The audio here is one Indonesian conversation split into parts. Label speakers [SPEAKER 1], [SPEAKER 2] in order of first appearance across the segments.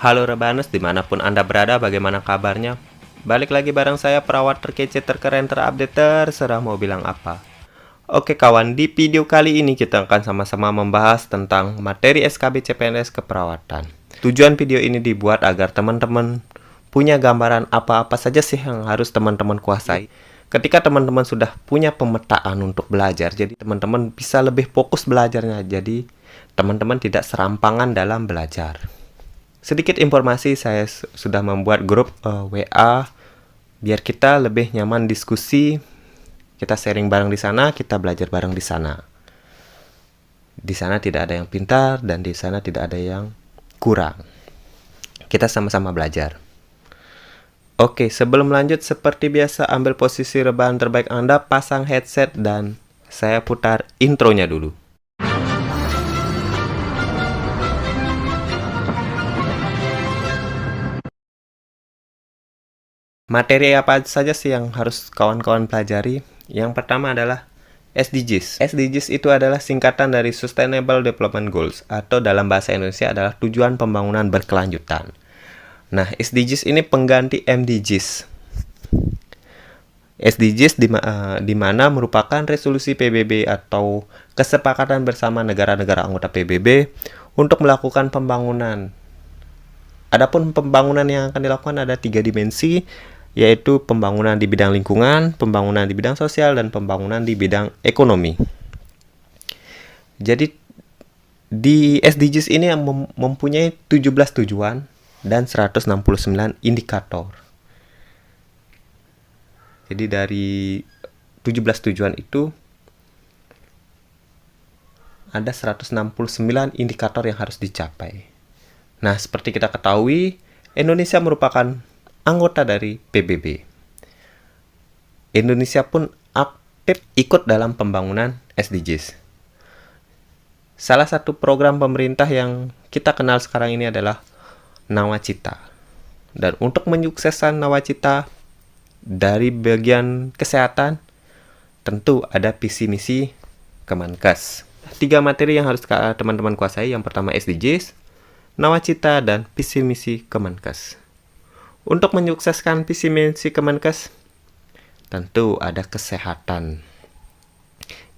[SPEAKER 1] Halo Rebanus, dimanapun Anda berada, bagaimana kabarnya? Balik lagi bareng saya, perawat terkece, terkeren, terupdate, terserah mau bilang apa. Oke kawan, di video kali ini kita akan sama-sama membahas tentang materi SKB CPNS keperawatan. Tujuan video ini dibuat agar teman-teman punya gambaran apa-apa saja sih yang harus teman-teman kuasai. Ketika teman-teman sudah punya pemetaan untuk belajar, jadi teman-teman bisa lebih fokus belajarnya. Jadi teman-teman tidak serampangan dalam belajar. Sedikit informasi, saya sudah membuat grup WA biar kita lebih nyaman diskusi. Kita sharing bareng di sana, kita belajar bareng di sana. Di sana tidak ada yang pintar dan di sana tidak ada yang kurang. Kita sama-sama belajar. Oke, sebelum lanjut seperti biasa ambil posisi rebahan terbaik Anda, pasang headset dan saya putar intronya dulu. Materi apa saja sih yang harus kawan-kawan pelajari? Yang pertama adalah SDGs. SDGs itu adalah singkatan dari Sustainable Development Goals, atau dalam bahasa Indonesia adalah tujuan pembangunan berkelanjutan. Nah, SDGs ini pengganti MDGs. SDGs di mana merupakan resolusi PBB atau kesepakatan bersama negara-negara anggota PBB untuk melakukan pembangunan. Adapun pembangunan yang akan dilakukan ada 3 dimensi, yaitu pembangunan di bidang lingkungan, pembangunan di bidang sosial, dan pembangunan di bidang ekonomi. Jadi di SDGs ini mempunyai 17 tujuan dan 169 indikator. Jadi dari 17 tujuan itu ada 169 indikator yang harus dicapai. Nah, seperti kita ketahui, Indonesia merupakan anggota dari PBB. Indonesia pun aktif ikut dalam pembangunan SDGs. Salah satu program pemerintah yang kita kenal sekarang ini adalah Nawacita. Dan untuk menyukseskan Nawacita dari bagian kesehatan, tentu ada visi misi Kemenkes. 3 materi yang harus teman-teman kuasai. Yang pertama SDGs, Nawacita, dan visi misi Kemenkes. Untuk menyukseskan visi misi Kemenkes, tentu ada kesehatan.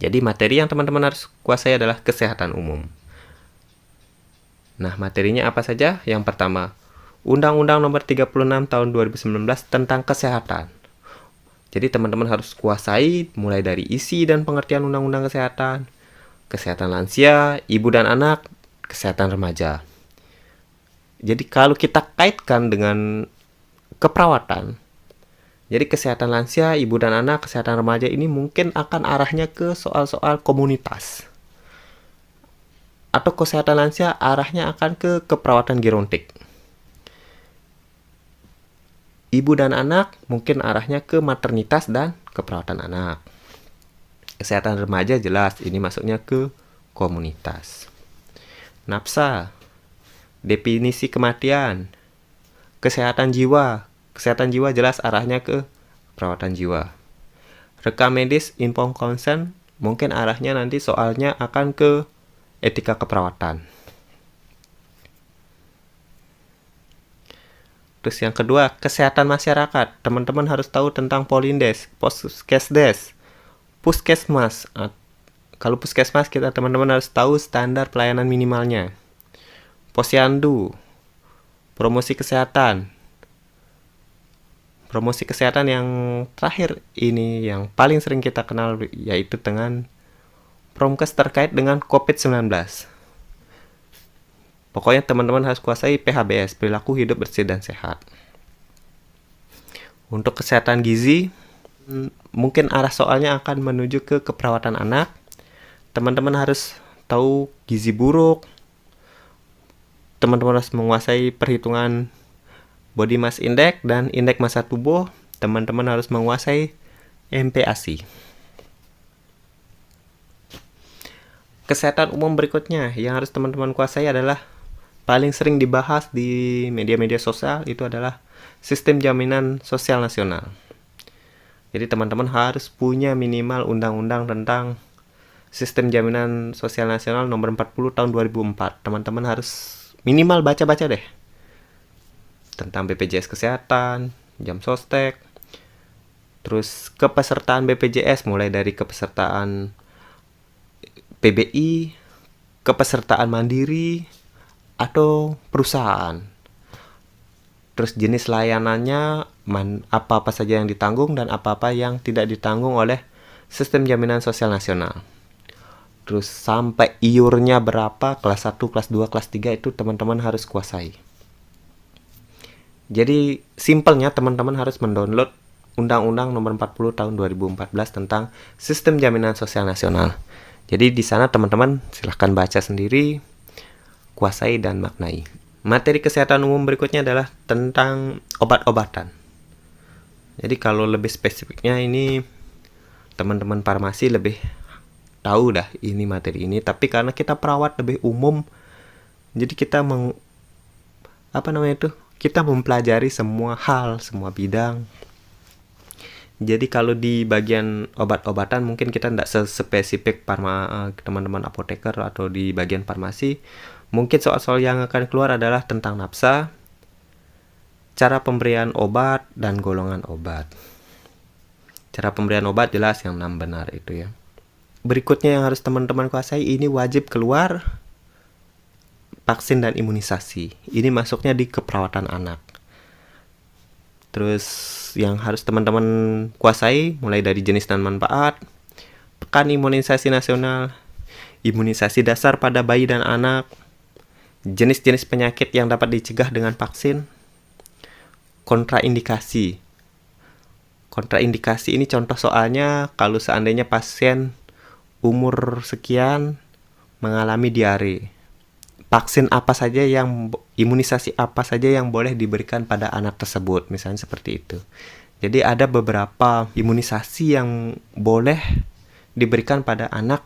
[SPEAKER 1] Jadi materi yang teman-teman harus kuasai adalah kesehatan umum. Nah, materinya apa saja? Yang pertama, Undang-Undang Nomor 36 Tahun 2019 tentang kesehatan. Jadi teman-teman harus kuasai mulai dari isi dan pengertian Undang-Undang Kesehatan, kesehatan lansia, ibu dan anak, kesehatan remaja. Jadi kalau kita kaitkan dengan keperawatan, jadi kesehatan lansia, ibu dan anak, kesehatan remaja ini mungkin akan arahnya ke soal-soal komunitas. Atau kesehatan lansia arahnya akan ke keperawatan gerontik. Ibu dan anak mungkin arahnya ke maternitas dan keperawatan anak. Kesehatan remaja jelas ini masuknya ke komunitas. Nafsa, definisi kematian, kesehatan jiwa. Kesehatan jiwa jelas arahnya ke perawatan jiwa. Rekam medis, informed consent, mungkin arahnya nanti soalnya akan ke etika keperawatan. Terus yang kedua, kesehatan masyarakat. Teman-teman harus tahu tentang Polindes, Puskesdes, Puskesmas. Kalau Puskesmas, teman-teman harus tahu standar pelayanan minimalnya. Posyandu, promosi kesehatan. Promosi kesehatan yang terakhir ini yang paling sering kita kenal yaitu dengan Promkes terkait dengan COVID-19. Pokoknya teman-teman harus kuasai PHBS, perilaku hidup bersih dan sehat. Untuk kesehatan gizi, mungkin arah soalnya akan menuju ke keperawatan anak. Teman-teman harus tahu gizi buruk. Teman-teman harus menguasai perhitungan body mass index dan indeks massa tubuh. Teman-teman harus menguasai MPASI. Kesehatan umum berikutnya yang harus teman-teman kuasai adalah paling sering dibahas di media-media sosial, itu adalah sistem jaminan sosial nasional. Jadi teman-teman harus punya minimal undang-undang tentang Sistem Jaminan Sosial Nasional nomor 40 tahun 2004. Teman-teman harus minimal baca-baca deh tentang BPJS Kesehatan, jam sostek, terus kepesertaan BPJS mulai dari kepesertaan PBI, kepesertaan mandiri, atau perusahaan. Terus jenis layanannya, apa-apa saja yang ditanggung dan apa-apa yang tidak ditanggung oleh Sistem Jaminan Sosial Nasional. Terus sampai iurnya berapa, kelas 1, kelas 2, kelas 3 itu teman-teman harus kuasai. Jadi simpelnya teman-teman harus mendownload Undang-Undang Nomor 40 Tahun 2014 tentang Sistem Jaminan Sosial Nasional. Jadi di sana teman-teman silahkan baca sendiri, kuasai dan maknai. Materi kesehatan umum berikutnya adalah tentang obat-obatan. Jadi kalau lebih spesifiknya ini teman-teman farmasi lebih tahu dah ini materi ini, tapi karena kita perawat lebih umum, jadi kita kita mempelajari semua hal, semua bidang. Jadi kalau di bagian obat-obatan mungkin kita tidak sespesifik teman-teman apoteker atau di bagian farmasi. Mungkin soal-soal yang akan keluar adalah tentang nafsa, cara pemberian obat, dan golongan obat. Cara pemberian obat jelas yang 6 benar itu ya. Berikutnya yang harus teman-teman kuasai, ini wajib keluar vaksin dan imunisasi. Ini masuknya di keperawatan anak. Terus yang harus teman-teman kuasai mulai dari jenis dan manfaat, pekan imunisasi nasional, imunisasi dasar pada bayi dan anak, jenis-jenis penyakit yang dapat dicegah dengan vaksin, kontraindikasi. Kontraindikasi ini contoh soalnya kalau seandainya pasien umur sekian mengalami diare. Vaksin apa saja imunisasi apa saja yang boleh diberikan pada anak tersebut, misalnya seperti itu. Jadi ada beberapa imunisasi yang boleh diberikan pada anak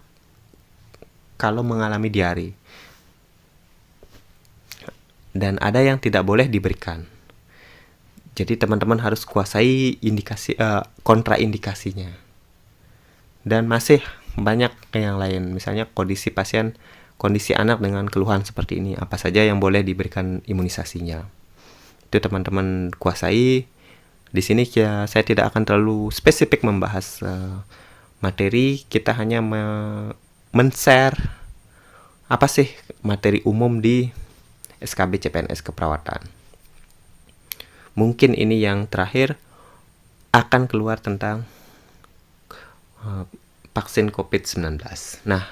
[SPEAKER 1] kalau mengalami diare. Dan ada yang tidak boleh diberikan. Jadi teman-teman harus kuasai kontraindikasinya. Dan masih banyak yang lain, misalnya kondisi anak dengan keluhan seperti ini, apa saja yang boleh diberikan imunisasinya. Itu teman-teman kuasai. Di sini ya saya tidak akan terlalu spesifik membahas materi, kita hanya men-share apa sih materi umum di SKB CPNS keperawatan. Mungkin ini yang terakhir akan keluar tentang vaksin COVID-19. Nah,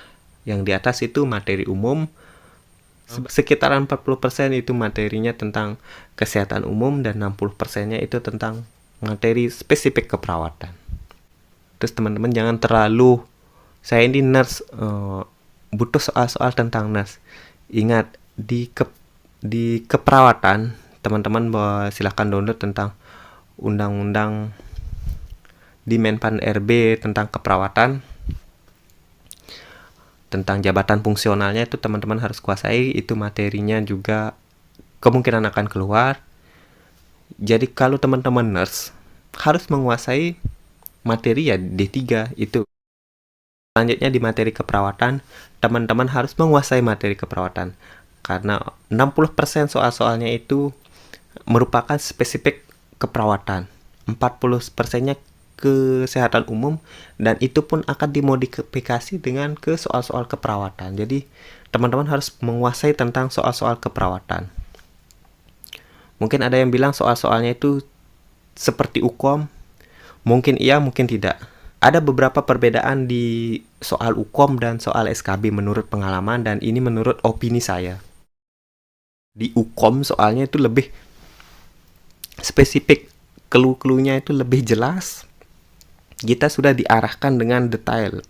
[SPEAKER 1] yang di atas itu materi umum, sekitaran 40% itu materinya tentang kesehatan umum dan 60%-nya itu tentang materi spesifik keperawatan. Terus teman-teman jangan terlalu, saya ini nurse, butuh soal-soal tentang nurse. Ingat, di keperawatan, teman-teman silahkan download tentang undang-undang di Menpan RB tentang keperawatan, tentang jabatan fungsionalnya itu teman-teman harus kuasai, itu materinya juga kemungkinan akan keluar. Jadi kalau teman-teman nurse harus menguasai materi ya D3 itu. Selanjutnya di materi keperawatan, teman-teman harus menguasai materi keperawatan karena 60% soal-soalnya itu merupakan spesifik keperawatan, 40%-nya kesehatan umum, dan itu pun akan dimodifikasi dengan ke soal-soal keperawatan. Jadi teman-teman harus menguasai tentang soal-soal keperawatan. Mungkin ada yang bilang soal-soalnya itu seperti UKOM, mungkin iya, mungkin tidak. Ada beberapa perbedaan di soal UKOM dan soal SKB menurut pengalaman, dan ini menurut opini saya. Di UKOM soalnya itu lebih spesifik, clue-cluenya itu lebih jelas. Kita sudah diarahkan dengan detail.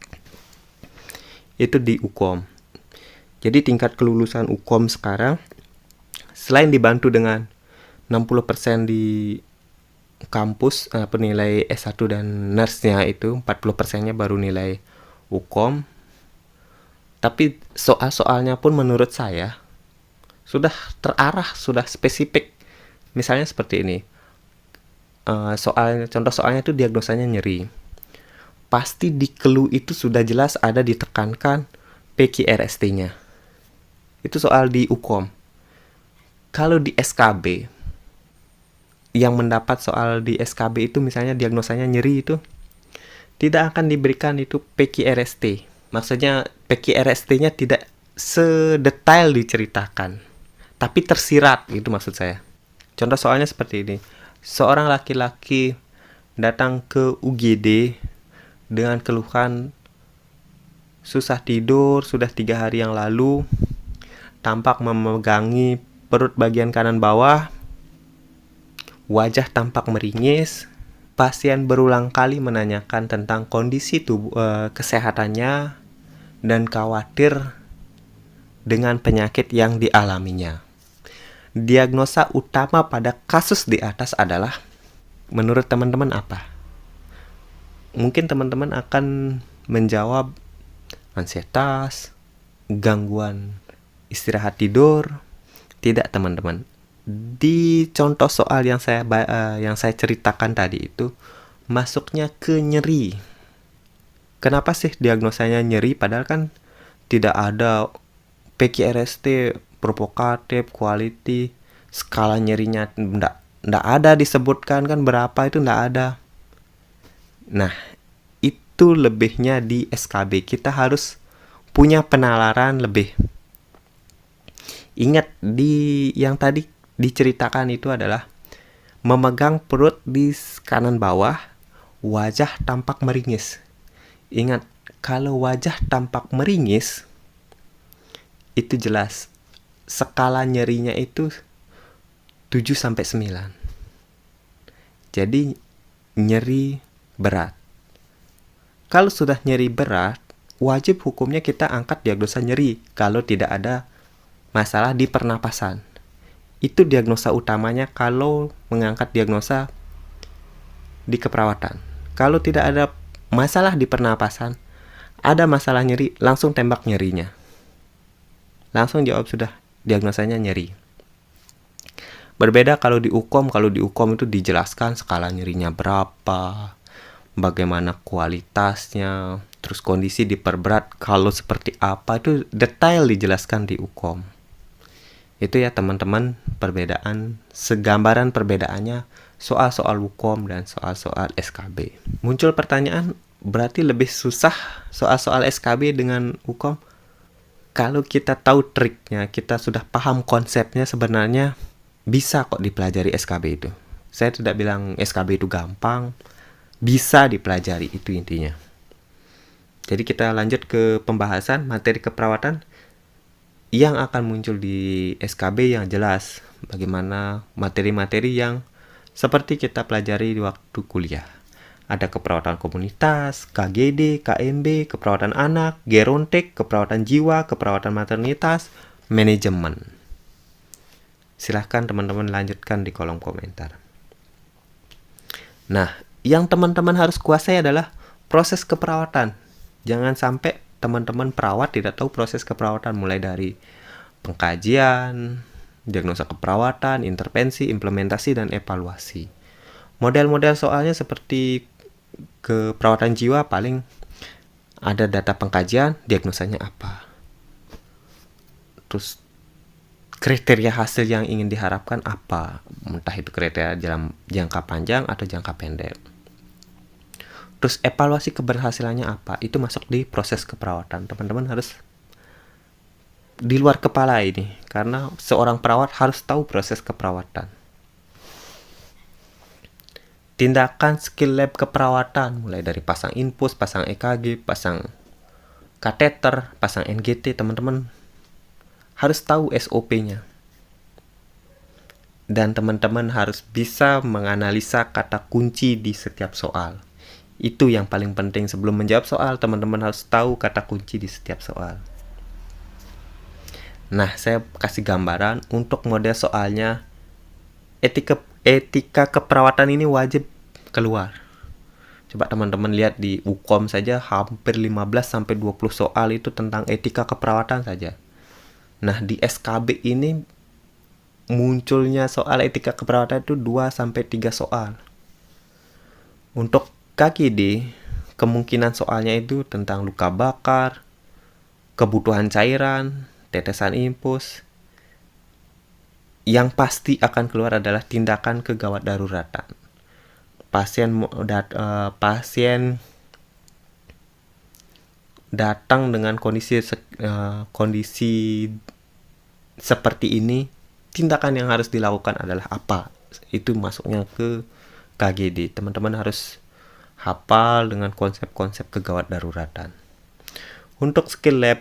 [SPEAKER 1] Itu di UKOM. Jadi tingkat kelulusan UKOM sekarang, selain dibantu dengan 60% di kampus, penilai S1 dan nurse-nya itu 40%-nya baru nilai UKOM. Tapi soal-soalnya pun menurut saya sudah terarah, sudah spesifik. Misalnya seperti ini. Contoh soalnya itu diagnosanya nyeri. pasti di clue itu sudah jelas ada ditekankan PQRST-nya. Itu soal di UKOM. Kalau di SKB, yang mendapat soal di SKB itu misalnya diagnosanya nyeri itu, tidak akan diberikan itu PQRST. Maksudnya PQRST-nya tidak sedetail diceritakan, tapi tersirat, itu maksud saya. Contoh soalnya seperti ini. Seorang laki-laki datang ke UGD dengan keluhan susah tidur sudah 3 hari yang lalu, tampak memegangi perut bagian kanan bawah, wajah tampak meringis. Pasien berulang kali menanyakan tentang kondisi kesehatannya dan khawatir dengan penyakit yang dialaminya. Diagnosa utama pada kasus di atas adalah, menurut teman-teman apa? Mungkin teman-teman akan menjawab ansietas, gangguan istirahat tidur. Tidak, teman-teman. Di contoh soal yang saya ceritakan tadi itu masuknya ke nyeri. Kenapa sih diagnosanya nyeri padahal kan tidak ada PQRST provokatif, quality, skala nyerinya ndak ada disebutkan kan berapa, itu ndak ada. Nah, itu lebihnya di SKB. Kita harus punya penalaran lebih. Ingat, di yang tadi diceritakan itu adalah memegang perut di kanan bawah, wajah tampak meringis. Ingat, kalau wajah tampak meringis, itu jelas skala nyerinya itu 7-9. Jadi nyeri berat. Kalau sudah nyeri berat, wajib hukumnya kita angkat diagnosa nyeri kalau tidak ada masalah di pernapasan. Itu diagnosa utamanya kalau mengangkat diagnosa di keperawatan. Kalau tidak ada masalah di pernapasan, ada masalah nyeri, langsung tembak nyerinya. Langsung jawab sudah, diagnosanya nyeri. Berbeda kalau di UKOM. Kalau di UKOM itu dijelaskan skala nyerinya berapa, bagaimana kualitasnya, terus kondisi diperberat kalau seperti apa, itu detail dijelaskan di UKOM. Itu ya teman-teman, perbedaan, segambaran perbedaannya soal-soal UKOM dan soal-soal SKB. Muncul pertanyaan, berarti lebih susah soal-soal SKB dengan UKOM? Kalau kita tahu triknya, kita sudah paham konsepnya, sebenarnya bisa kok dipelajari SKB itu. Saya tidak bilang SKB itu gampang, bisa dipelajari, itu intinya. Jadi kita lanjut ke pembahasan materi keperawatan yang akan muncul di SKB yang jelas. Bagaimana materi-materi yang seperti kita pelajari di waktu kuliah. Ada keperawatan komunitas, KGD, KMB, keperawatan anak, gerontek, keperawatan jiwa, keperawatan maternitas, manajemen. Silahkan teman-teman lanjutkan di kolom komentar. Nah, yang teman-teman harus kuasai adalah proses keperawatan. Jangan sampai teman-teman perawat tidak tahu proses keperawatan, mulai dari pengkajian, diagnosa keperawatan, intervensi, implementasi, dan evaluasi. Model-model soalnya seperti keperawatan jiwa, paling ada data pengkajian, diagnosanya apa. Terus kriteria hasil yang ingin diharapkan apa, entah itu kriteria dalam jangka panjang atau jangka pendek. Terus evaluasi keberhasilannya apa, itu masuk di proses keperawatan. Teman-teman harus di luar kepala ini, karena seorang perawat harus tahu proses keperawatan. Tindakan skill lab keperawatan, mulai dari pasang infus, pasang EKG, pasang kateter, pasang NGT, teman-teman harus tahu SOP-nya. Dan teman-teman harus bisa menganalisa kata kunci di setiap soal. Itu yang paling penting. Sebelum menjawab soal, teman-teman harus tahu kata kunci di setiap soal. Nah, saya kasih gambaran untuk model soalnya. Etika keperawatan ini wajib keluar. Coba teman-teman lihat di UKOM saja, hampir 15-20 soal itu tentang etika keperawatan saja. Nah, di SKB ini munculnya soal etika keperawatan itu 2-3 soal. Untuk KGD, kemungkinan soalnya itu tentang luka bakar, kebutuhan cairan, tetesan infus. Yang pasti akan keluar adalah tindakan kegawat daruratan. Pasien datang dengan kondisi seperti ini, tindakan yang harus dilakukan adalah apa? Itu masuknya ke KGD. Teman-teman harus hafal dengan konsep-konsep kegawat daruratan. Untuk skill lab,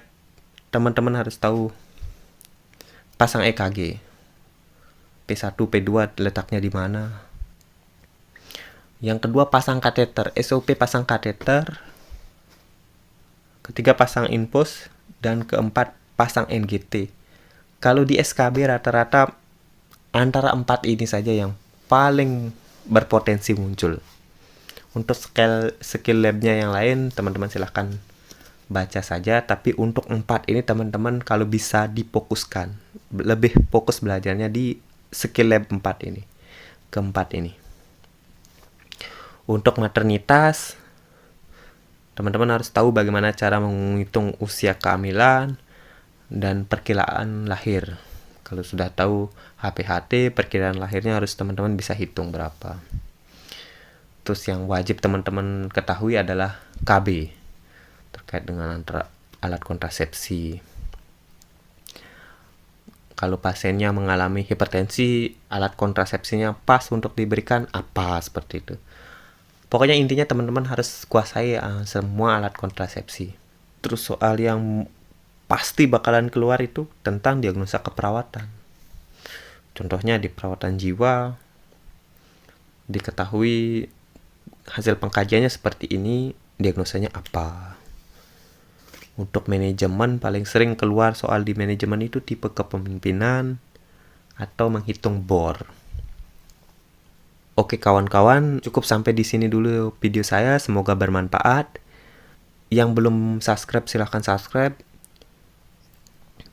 [SPEAKER 1] teman-teman harus tahu pasang EKG. P1, P2 letaknya di mana. Yang kedua, pasang kateter. SOP pasang kateter. Ketiga, pasang infus. Dan keempat, pasang NGT. Kalau di SKB rata-rata antara 4 ini saja yang paling berpotensi muncul. Untuk skill labnya yang lain, teman-teman silahkan baca saja. Tapi untuk 4 ini teman-teman kalau bisa difokuskan. Lebih fokus belajarnya di skill lab 4 ini. Keempat ini. Untuk maternitas, teman-teman harus tahu bagaimana cara menghitung usia kehamilan dan perkiraan lahir. Kalau sudah tahu HPHT, perkiraan lahirnya harus teman-teman bisa hitung berapa. Terus yang wajib teman-teman ketahui adalah KB terkait dengan alat kontrasepsi. Kalau pasiennya mengalami hipertensi, alat kontrasepsinya pas untuk diberikan apa, seperti itu. Pokoknya intinya teman-teman harus kuasai semua alat kontrasepsi. Terus soal yang pasti bakalan keluar itu tentang diagnosa keperawatan. Contohnya di perawatan jiwa, diketahui hasil pengkajiannya seperti ini, diagnosanya apa. Untuk manajemen paling sering keluar soal di manajemen itu tipe kepemimpinan atau menghitung BOR. Oke kawan-kawan, cukup sampai di sini dulu video saya, semoga bermanfaat. Yang belum subscribe silahkan subscribe.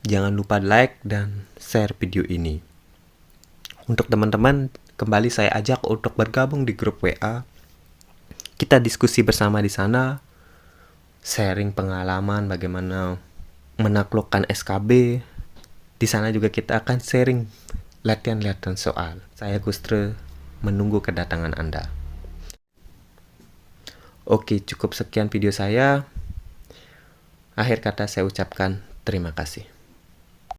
[SPEAKER 1] Jangan lupa like dan share video ini. Untuk teman-teman, kembali saya ajak untuk bergabung di grup WA. Kita diskusi bersama di sana, sharing pengalaman bagaimana menaklukkan SKB. Di sana juga kita akan sharing latihan-latihan soal. Saya Gustre, menunggu kedatangan Anda. Oke, cukup sekian video saya. Akhir kata saya ucapkan terima kasih.